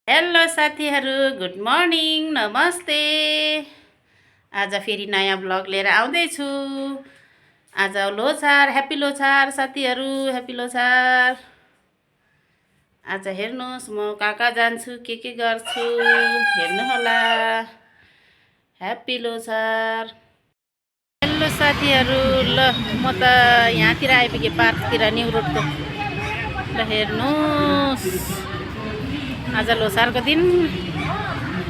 Hello साथीहरू, good morning, नमस्ते। आज फेरि नयाँ ब्लग लिएर आउँदैछु। आज लोछार, ह्याप्पी लोछार साथीहरू, ह्याप्पी लोछार। आज हेर्नुहोस् म कहाँ जान्छु, के गर्छु हेर्नु होला। ह्याप्पी लोछार। हेलो साथीहरू, ल म त यहाँतिर आइपुगेँ, पार्कतिर, न्यु रोडको। ल हेर्नुहोस्, आज लोसारको दिन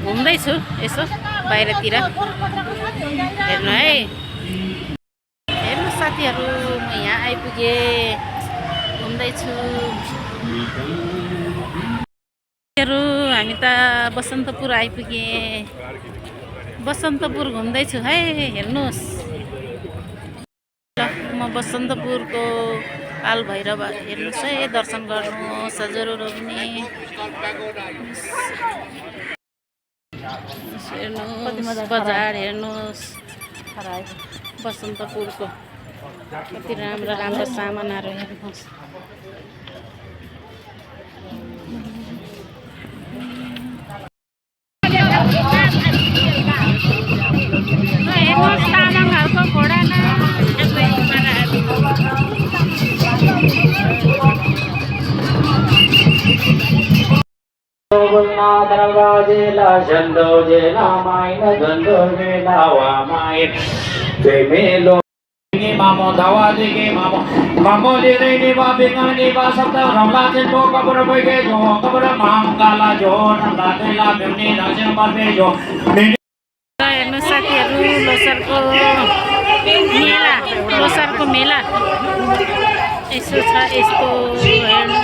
घुम्दैछु यसो बाहिरतिर। हेर्नु है, हेर्नु साथीहरू, म यहाँ आइपुगेँ, घुम्दैछु। हामी त बसन्तपुर आइपुगेँ, बसन्तपुर घुम्दैछु है। हेर्नुहोस्, ल म बसन्तपुरको काल भैरव हेर्नुहोस् है, दर्शन गर्नुहोस् हजुरहरू पनि। हेर्नुहोस् बजार, हेर्नुहोस् बसन्तपुरको कति राम्रो राम्रो सामानहरू हेर्नुहोस्। हेर्नुहोस् तामाङहरूको घोडा न दरवाजेला झंडोजेला माइन गंडोजेला वामाइन प्रेमेलो के मामो दावाजे के मामो मामो ले रे बा बेगानी बा शब्द रमला से तो कबर बगे जो कबर मांगाला जो नंगातेला बेनी राजन बाबे जो हेर्नु साथीहरू, लोसारको मेला, लोसारको मेला यसो छ। यस्तो हेर्नु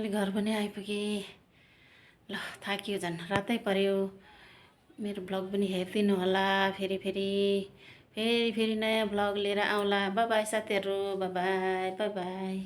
घर पनि आइपुगेँ। ल थाकियो, झन् रातै पर्यो। मेरो ब्लग पनि हेरिदिनु होला। फेरि नयाँ ब्लग लिएर आउँला। बाई बाई साथीहरू, बाई बाई।